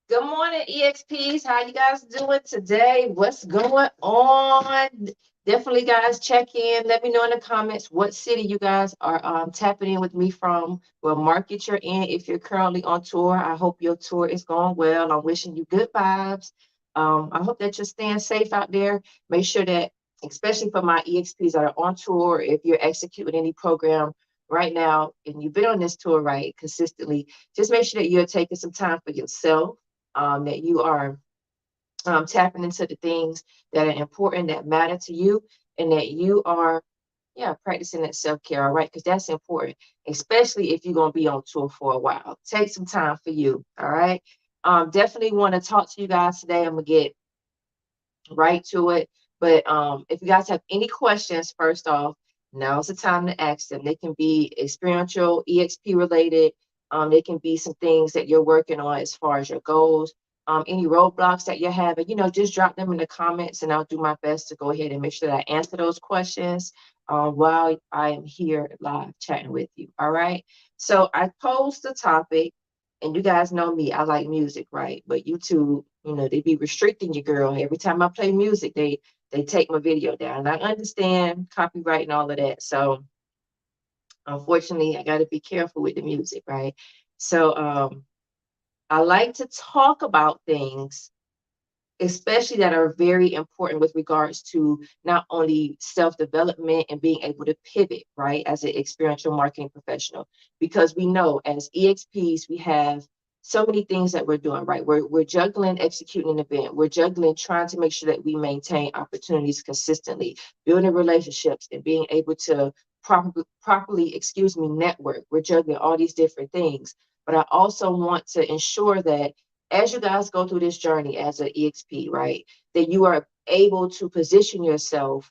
Good morning, EXPs. How you guys doing today? What's going on? Definitely, guys, check in. Let me know in the comments what city you guys are tapping in with me from, what market you're in. If you're currently on tour, I hope your tour is going well. I'm wishing you good vibes. I hope that you're staying safe out there. Make sure that, especially for my EXPs that are on tour, if you're executing any program right now and you've been on this tour right consistently, just make sure that you're taking some time for yourself, that you are tapping into the things that are important, that matter to you, and that you are, yeah, practicing that self care, all right? Because that's important, especially if you're going to be on tour for a while. Take some time for you, all right? Definitely want to talk to you guys today. I'm going to get right to it. But if you guys have any questions, first off, now's the time to ask them. They can be experiential, EXP related. They can be some things that you're working on as far as your goals. Any roadblocks that you're having, just drop them in the comments, and I'll do my best to go ahead and make sure that I answer those questions while I am here live chatting with you. All right. So I posed the topic, and you guys know me, I like music, right? But YouTube, they be restricting your girl. Every time I play music, they take my video down. And I understand copyright and all of that. So unfortunately, I got to be careful with the music, right? So I like to talk about things, especially that are very important with regards to not only self-development and being able to pivot, right, as an experiential marketing professional, because we know as EXPs, we have so many things that we're doing, right? We're juggling executing an event. We're juggling trying to make sure that we maintain opportunities consistently, building relationships and being able to properly, network. We're juggling all these different things. But I also want to ensure that as you guys go through this journey as an EXP, right, that you are able to position yourself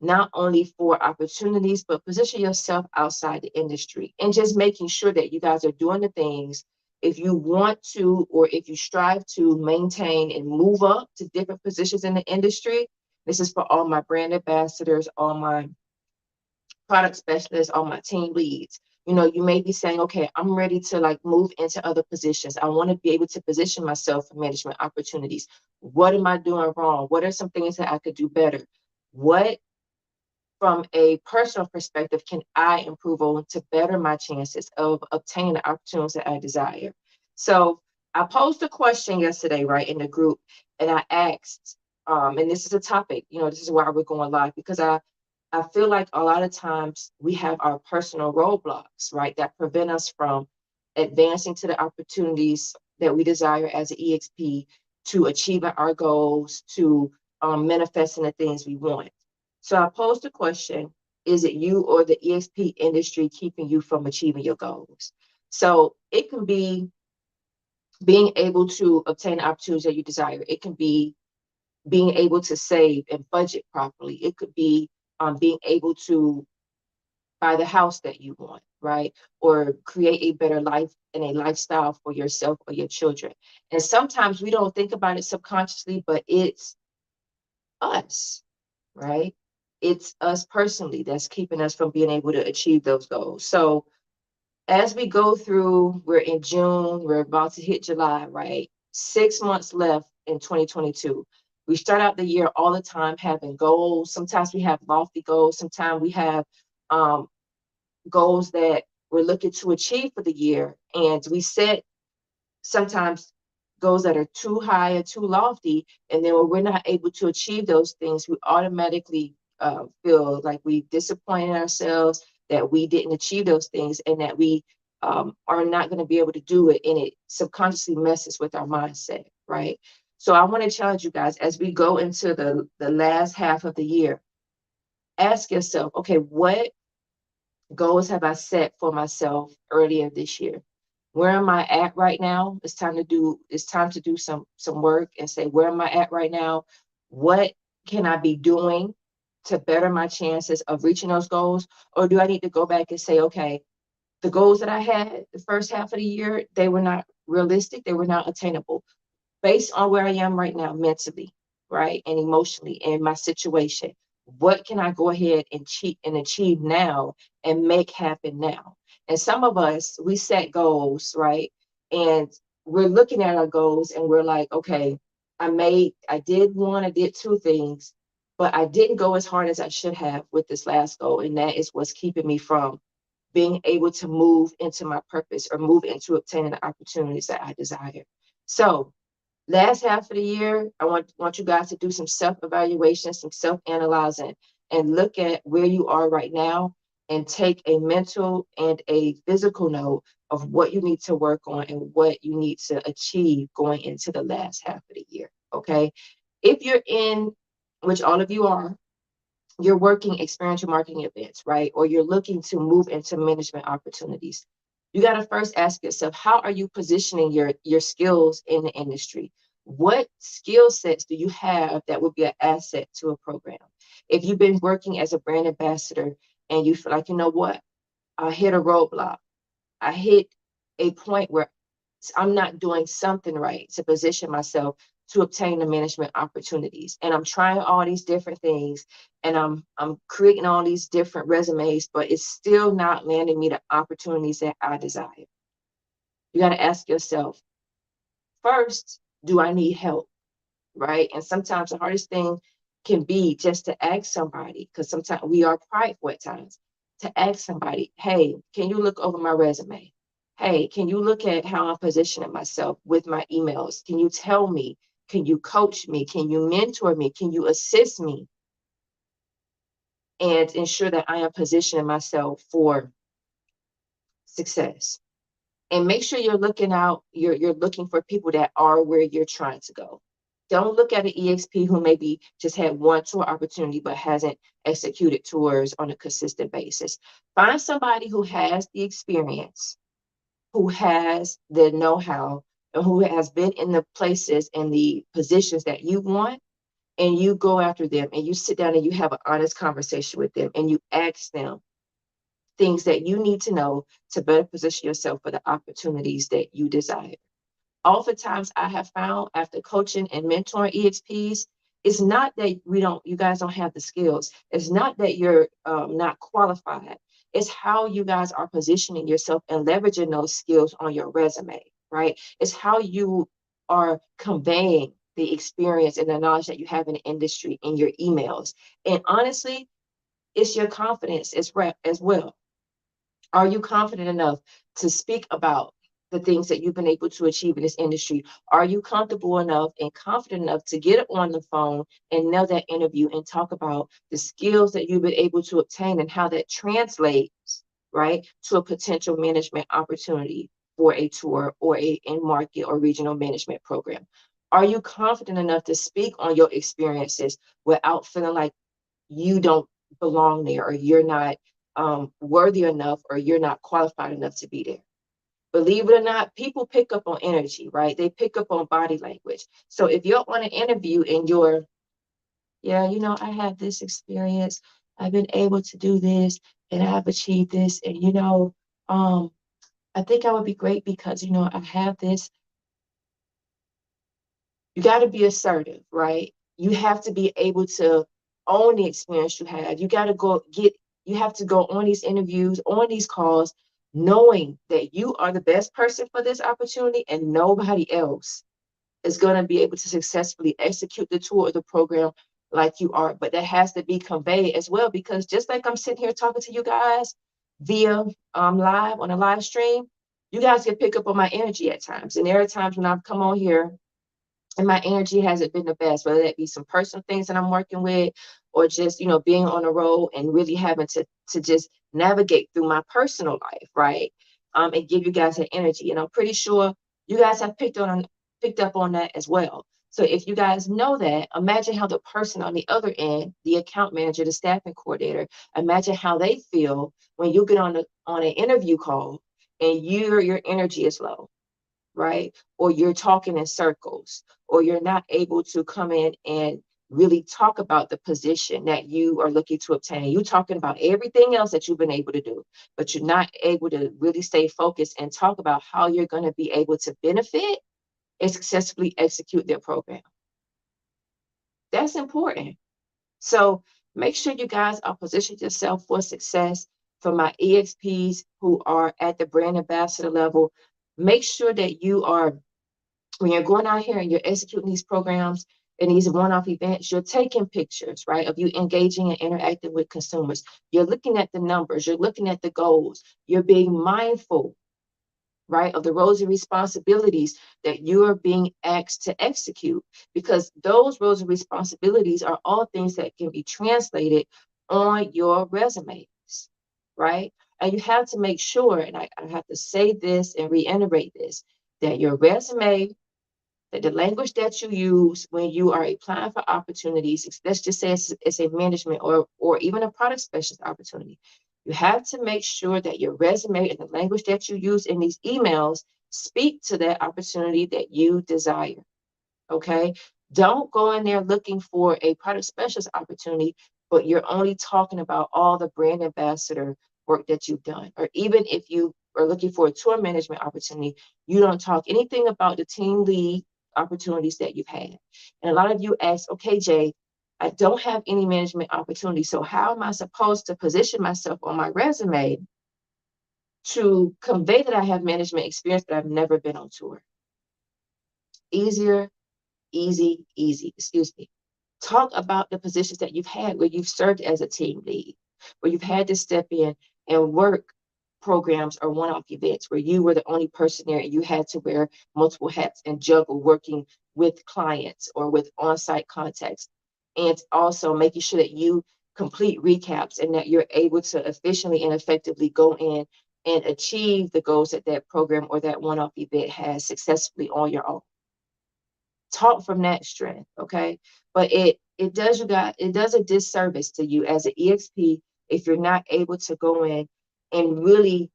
not only for opportunities, but position yourself outside the industry and just making sure that you guys are doing the things if you want to, or if you strive to maintain and move up to different positions in the industry. This is for all my brand ambassadors, all my product specialists, all my team leads. You may be saying, okay, I'm ready to like move into other positions. I want to be able to position myself for management opportunities. What am I doing wrong? What are some things that I could do better? What, from a personal perspective, can I improve on to better my chances of obtaining the opportunities that I desire? So I posed a question yesterday, right, in the group, and I asked, and this is a topic, this is why we're going live, because I feel like a lot of times we have our personal roadblocks, right, that prevent us from advancing to the opportunities that we desire as an EXP, to achieving our goals, to manifesting the things we want. So I posed the question: is it you or the EXP industry keeping you from achieving your goals? So it can be being able to obtain opportunities that you desire. It can be being able to save and budget properly. It could be being able to buy the house that you want, right? Or create a better life and a lifestyle for yourself or your children. And sometimes we don't think about it subconsciously, but it's us, right? It's us personally that's keeping us from being able to achieve those goals. So as we go through, we're in June, we're about to hit July, right? 6 months left in 2022. We start out the year all the time having goals. Sometimes we have lofty goals. Sometimes we have um, goals that we're looking to achieve for the year. And we set sometimes goals that are too high or too lofty. And then when we're not able to achieve those things, we automatically feel like we disappointed ourselves, that we didn't achieve those things, and that we are not going to be able to do it. And it subconsciously messes with our mindset, right? So I want to challenge you guys as we go into the last half of the year. Ask yourself, okay, what goals have I set for myself earlier this year? Where am I at right now? It's time to do some work and say, where am I at right now? What can I be doing to better my chances of reaching those goals? Or do I need to go back and say, okay, the goals that I had the first half of the year, they were not realistic, they were not attainable based on where I am right now mentally, right? And emotionally and my situation. What can I go ahead and achieve now and make happen now? And some of us, we set goals, right? And we're looking at our goals and we're like, okay, I did one, I did two things, but I didn't go as hard as I should have with this last goal. And that is what's keeping me from being able to move into my purpose or move into obtaining the opportunities that I desire. So last half of the year, I want you guys to do some self-evaluation, some self-analyzing, and look at where you are right now and take a mental and a physical note of what you need to work on and what you need to achieve going into the last half of the year. Okay. If you're in, which all of you are, you're working experiential marketing events, right? Or you're looking to move into management opportunities. You got to first ask yourself, how are you positioning your skills in the industry? What skill sets do you have that would be an asset to a program? If you've been working as a brand ambassador and you feel like, you know what, I hit a roadblock, I hit a point where I'm not doing something right to position myself to obtain the management opportunities. And I'm trying all these different things and I'm creating all these different resumes, but it's still not landing me the opportunities that I desire. You got to ask yourself, first, do I need help? Right? And sometimes the hardest thing can be just to ask somebody, because sometimes we are prideful at times, to ask somebody, hey, can you look over my resume? Hey, can you look at how I'm positioning myself with my emails? Can you tell me? Can you coach me? Can you mentor me? Can you assist me and ensure that I am positioning myself for success? And make sure you're looking for people that are where you're trying to go. Don't look at an EXP who maybe just had one tour opportunity but hasn't executed tours on a consistent basis. Find somebody who has the experience, who has the know-how, and who has been in the places and the positions that you want, and you go after them and you sit down and you have an honest conversation with them and you ask them things that you need to know to better position yourself for the opportunities that you desire. Oftentimes I have found after coaching and mentoring EXPs, it's not that you guys don't have the skills. It's not that you're not qualified. It's how you guys are positioning yourself and leveraging those skills on your resume, right? It's how you are conveying the experience and the knowledge that you have in the industry in your emails. And honestly, it's your confidence as well. Are you confident enough to speak about the things that you've been able to achieve in this industry? Are you comfortable enough and confident enough to get on the phone and nail that interview and talk about the skills that you've been able to obtain and how that translates, right, to a potential management opportunity for a tour or a in-market or regional management program? Are you confident enough to speak on your experiences without feeling like you don't belong there or you're not worthy enough or you're not qualified enough to be there? Believe it or not, people pick up on energy, right? They pick up on body language. So if you're on an interview and you're, yeah, I have this experience, I've been able to do this and I've achieved this, and um, I think I would be great because I have this. You got to be assertive, right? You have to be able to own the experience you have. You have to go on these interviews, on these calls, knowing that you are the best person for this opportunity and nobody else is going to be able to successfully execute the tour or the program like you are. But that has to be conveyed as well, because just like I'm sitting here talking to you guys via live on a live stream, you guys can pick up on my energy at times. And there are times when I've come on here and my energy hasn't been the best, whether that be some personal things that I'm working with or just, being on the road and really having to just navigate through my personal life, right? And give you guys that energy. And I'm pretty sure you guys have picked up on that as well. So if you guys know that, imagine how the person on the other end, the account manager, the staffing coordinator, imagine how they feel when you get on an interview call and your energy is low, right? Or you're talking in circles, or you're not able to come in and really talk about the position that you are looking to obtain. You're talking about everything else that you've been able to do, but you're not able to really stay focused and talk about how you're going to be able to benefit and successfully execute their program. That's important. So make sure you guys are positioning yourself for success. For my EXPs who are at the brand ambassador level, make sure that you are when you're going out here and you're executing these programs and these one-off events, you're taking pictures, right, of you engaging and interacting with consumers. You're looking at the numbers, you're looking at the goals, you're being mindful, right, of the roles and responsibilities that you are being asked to execute, because those roles and responsibilities are all things that can be translated on your resumes, right? And you have to make sure, and I have to say this and reiterate this, that your resume, that the language that you use when you are applying for opportunities, let's just say it's a management or even a product specialist opportunity, you have to make sure that your resume and the language that you use in these emails speak to that opportunity that you desire. Okay. Don't go in there looking for a product specialist opportunity, but you're only talking about all the brand ambassador work that you've done. Or even if you are looking for a tour management opportunity, you don't talk anything about the team lead opportunities that you've had. And a lot of you ask, okay, Jay, I don't have any management opportunities. So how am I supposed to position myself on my resume to convey that I have management experience, but I've never been on tour? Easier, easy, excuse me. Talk about the positions that you've had where you've served as a team lead, where you've had to step in and work programs or one-off events where you were the only person there and you had to wear multiple hats and juggle working with clients or with on-site contacts. And also making sure that you complete recaps and that you're able to efficiently and effectively go in and achieve the goals that that program or that one-off event has successfully on your own. Talk from that strength, okay? But it does it does a disservice to you as an EXP if you're not able to go in and really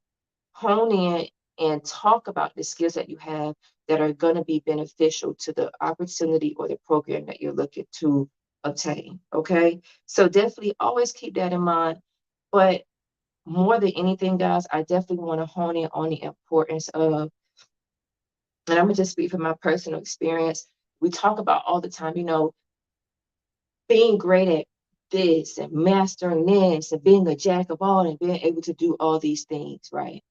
hone in and talk about the skills that you have that are going to be beneficial to the opportunity or the program that you're looking to obtain, okay? So definitely always keep that in mind. But more than anything, guys, I definitely want to hone in on the importance of, and I'm gonna just speak from my personal experience. We talk about all the time, being great at this and mastering this and being a jack of all and being able to do all these things, right?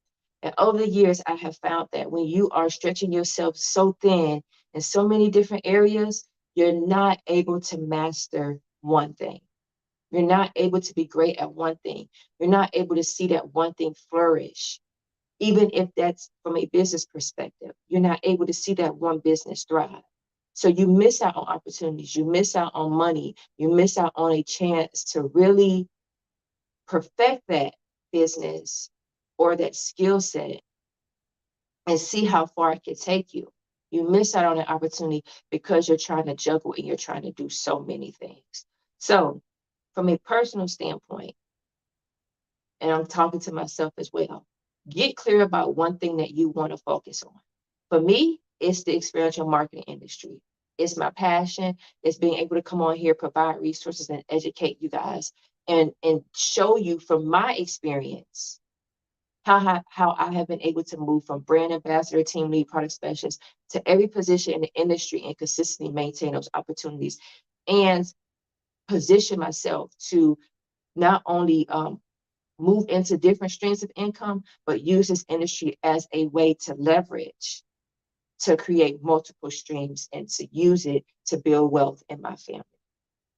And over the years, I have found that when you are stretching yourself so thin in so many different areas, you're not able to master one thing. You're not able to be great at one thing. You're not able to see that one thing flourish, even if that's from a business perspective. You're not able to see that one business thrive. So you miss out on opportunities, you miss out on money, you miss out on a chance to really perfect that business or that skill set and see how far it can take you. You miss out on an opportunity because you're trying to juggle and you're trying to do so many things. So, from a personal standpoint, and I'm talking to myself as well, get clear about one thing that you want to focus on. For me, it's the experiential marketing industry. It's my passion. It's being able to come on here, provide resources, and educate you guys and show you from my experience how I have been able to move from brand ambassador, team lead, product specialist to every position in the industry and consistently maintain those opportunities and position myself to not only move into different streams of income, but use this industry as a way to leverage, to create multiple streams and to use it to build wealth in my family.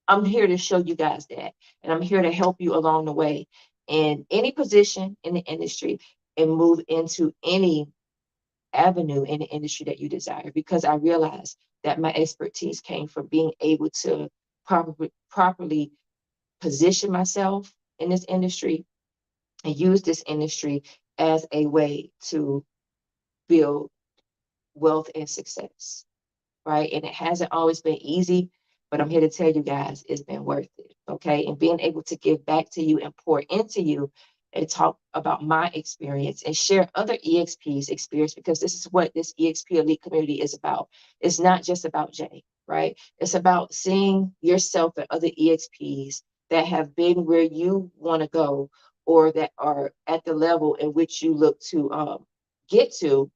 I'm here to show you guys that, and I'm here to help you along the way in any position in the industry and move into any avenue in the industry that you desire, because I realize that my expertise came from being able to properly position myself in this industry and use this industry as a way to build wealth and success, right? And it hasn't always been easy, but I'm here to tell you guys it's been worth it, okay? And being able to give back to you and pour into you and talk about my experience and share other EXPs' experience, because this is what this EXP Elite community is about. It's not just about Jay, right? It's about seeing yourself and other EXPs that have been where you want to go or that are at the level in which you look to get to,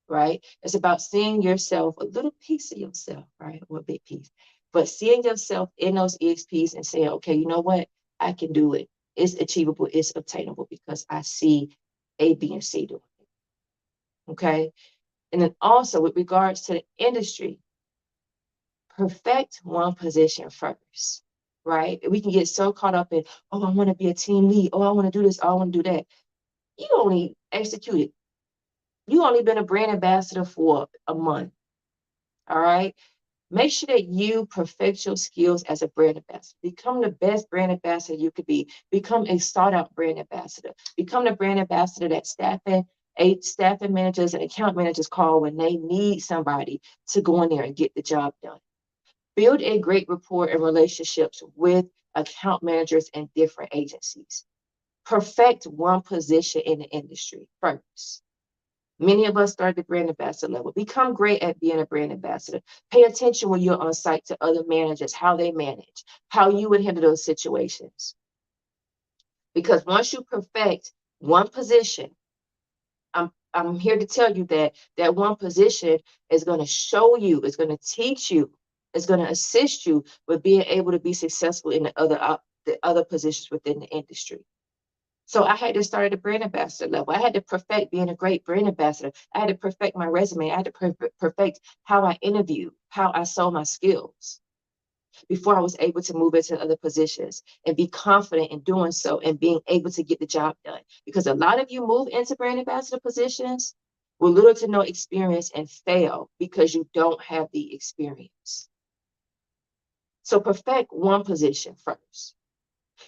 right? It's about seeing yourself, a little piece of yourself, right? Or a big piece, but seeing yourself in those EXPs and saying, okay, you know what? I can do it. It's achievable. It's obtainable because I see A, B, and C doing it. Okay. And then also with regards to the industry, perfect one position first, right? We can get so caught up in, oh, I want to be a team lead. Oh, I want to do this. Oh, I want to do that. You only executed. You only been a brand ambassador for a month. All right. Make sure that you perfect your skills as a brand ambassador. Become the best brand ambassador you could be. Become a startup brand ambassador. Become the brand ambassador that staffing managers and account managers call when they need somebody to go in there and get the job done. Build a great rapport and relationships with account managers and different agencies. Perfect one position in the industry first. Many of us start at the brand ambassador level. Become great at being a brand ambassador. Pay attention when you're on site to other managers, how they manage, how you would handle those situations. Because once you perfect one position, I'm here to tell you that that one position is going to show you, is going to teach you, is going to assist you with being able to be successful in the other positions within the industry. So I had to start at the brand ambassador level. I had to perfect being a great brand ambassador. I had to perfect my resume. I had to perfect how I interview, how I sold my skills before I was able to move into other positions and be confident in doing so and being able to get the job done. Because a lot of you move into brand ambassador positions with little to no experience and fail because you don't have the experience. So perfect one position first.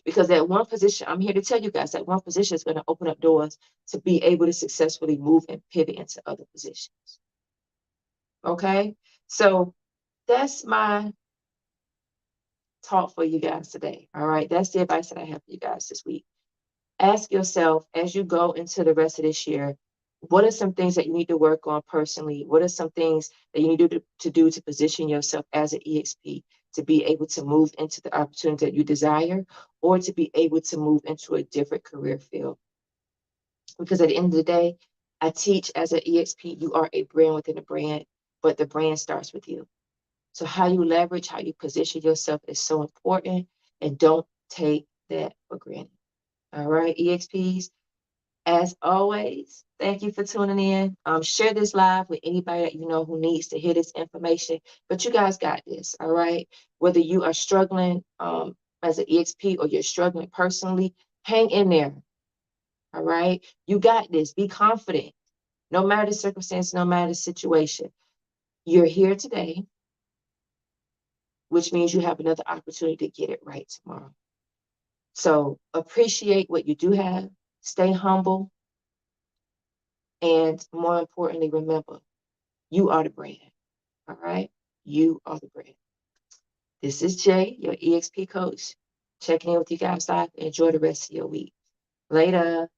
Because that one position, I'm here to tell you guys that one position is going to open up doors to be able to successfully move and pivot into other positions. Okay, so that's my talk for you guys today. All right, that's the advice that I have for you guys this week. Ask yourself as you go into the rest of this year, what are some things that you need to work on personally? What are some things that you need to do to position yourself as an EXP to be able to move into the opportunity that you desire or to be able to move into a different career field? Because at the end of the day, I teach as an EXP, you are a brand within a brand, but the brand starts with you. So how you leverage, how you position yourself is so important, and don't take that for granted. All right, EXPs, as always, thank you for tuning in. Share this live with anybody that you know who needs to hear this information. But you guys got this, all right? Whether you are struggling as an EXP or you're struggling personally, hang in there, all right? You got this. Be confident. No matter the circumstance, no matter the situation. You're here today, which means you have another opportunity to get it right tomorrow. So appreciate what you do have. Stay humble. And more importantly, remember, you are the brand. All right? You are the brand. This is Jay, your EXP coach, checking in with you guys live. Enjoy the rest of your week. Later.